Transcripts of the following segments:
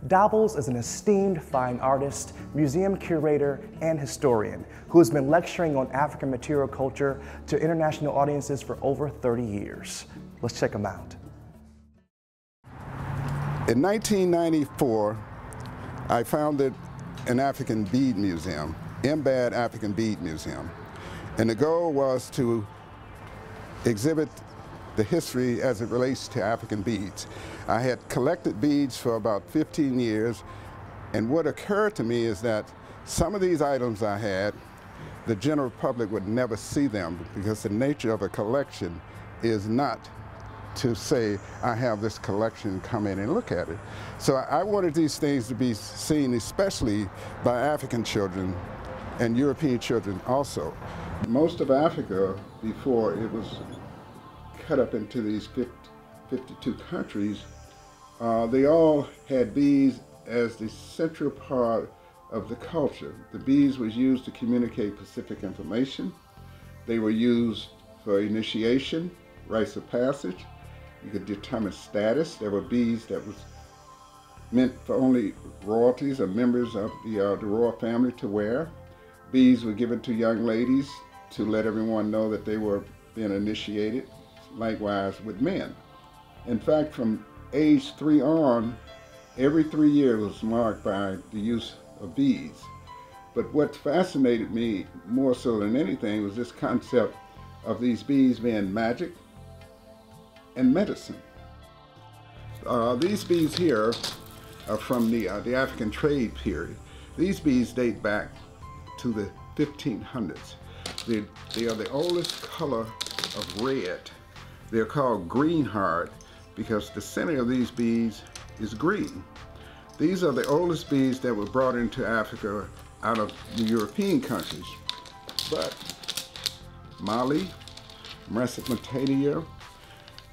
Dabls is an esteemed fine artist, museum curator, and historian who has been lecturing on African material culture to international audiences for over 30 years. Let's check him out. In 1994, I founded an African bead museum, Mbad African Bead Museum. And the goal was to exhibit the history as it relates to African beads. I had collected beads for about 15 years, and what occurred to me is that some of these items I had, the general public would never see them because the nature of a collection is not to say, I have this collection, come in and look at it. So I wanted these things to be seen especially by African children and European children also. Most of Africa, before it was cut up into these 52 countries, they all had beads as the central part of the culture. The beads was used to communicate specific information. They were used for initiation, rites of passage. You could determine status. There were beads that was meant for only royalties or members of the royal family to wear. Beads were given to young ladies to let everyone know that they were being initiated. Likewise with men. In fact, from age 3 on, every 3 years was marked by the use of beads. But what fascinated me more so than anything was this concept of these beads being magic and medicine. These beads here are from the African trade period. These beads date back to the 1500s. They are the oldest color of red. They're called green heart because the center of these beads is green. These are the oldest beads that were brought into Africa out of the European countries. But Mali, Mesopotamia,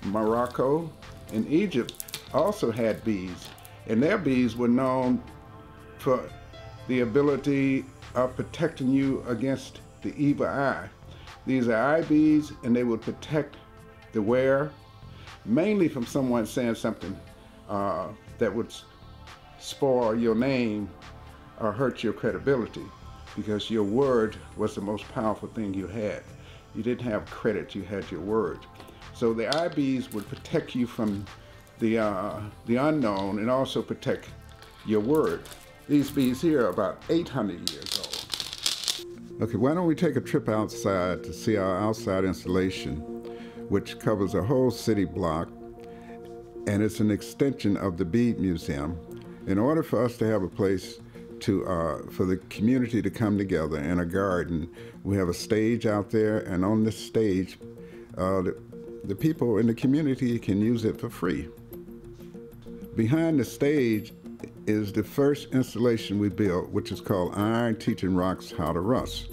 Morocco, and Egypt also had beads. And their beads were known for the ability of protecting you against the evil eye. These are eye beads, and they would protect the wearer, mainly from someone saying something that would spoil your name or hurt your credibility, because your word was the most powerful thing you had. You didn't have credit, you had your word. So the eye beads would protect you from the unknown and also protect your word. These beads here are about 800 years old. Okay, why don't we take a trip outside to see our outside installation, which covers a whole city block, and it's an extension of the Bead Museum. In order for us to have a place for the community to come together in a garden, we have a stage out there, and on this stage, the people in the community can use it for free. Behind the stage is the first installation we built, which is called Iron Teaching Rocks How to Rust.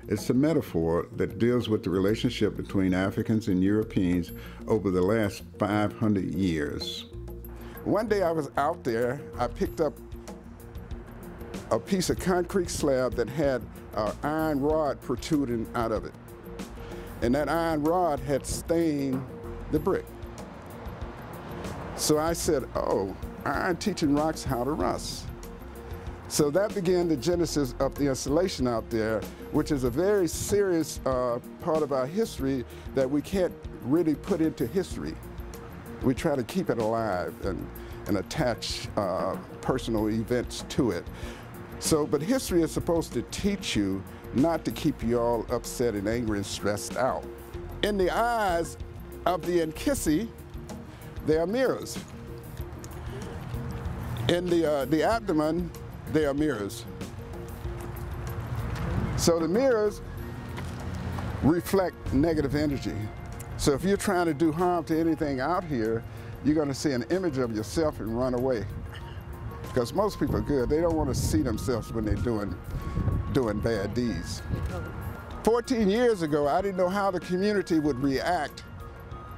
It's a metaphor that deals with the relationship between Africans and Europeans over the last 500 years. One day I was out there, I picked up a piece of concrete slab that had an iron rod protruding out of it. And that iron rod had stained the brick. So I said, oh, Iron Teaching Rocks How to Rust. So that began the genesis of the installation out there, which is a very serious part of our history that we can't really put into history. We try to keep it alive and attach personal events to it. So, but history is supposed to teach you, not to keep you all upset and angry and stressed out. In the eyes of the Nkisi, there are mirrors. In the abdomen, there are mirrors. So the mirrors reflect negative energy. So if you're trying to do harm to anything out here, you're going to see an image of yourself and run away. Because most people are good. They don't want to see themselves when they're doing bad deeds. 14 years ago, I didn't know how the community would react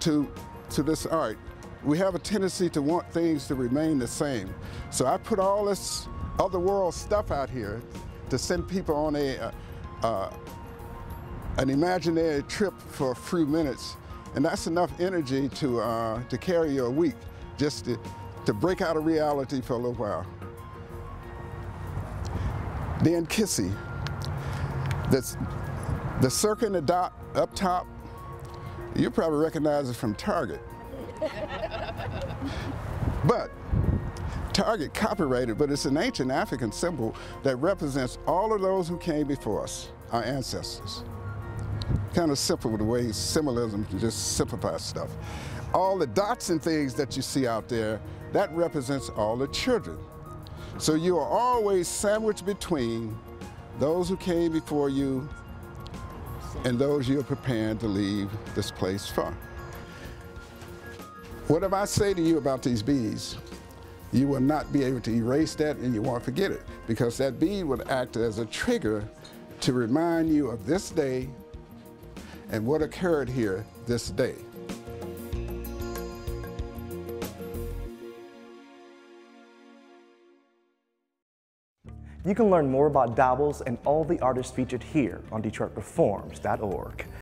to this art. We have a tendency to want things to remain the same. So I put all this other world stuff out here to send people on an imaginary trip for a few minutes. And that's enough energy to carry you a week, just to break out of reality for a little while. Then Kissy. The circle and the dot up top, you probably recognize it from Target. But Target copyrighted, but it's an ancient African symbol that represents all of those who came before us, our ancestors. Kind of simple with the way symbolism just simplifies stuff. All the dots and things that you see out there, that represents all the children. So you are always sandwiched between those who came before you and those you're preparing to leave this place for. Whatever I say to you about these beads, you will not be able to erase that and you won't forget it, because that bead would act as a trigger to remind you of this day and what occurred here this day. You can learn more about Dabls and all the artists featured here on DetroitPerforms.org.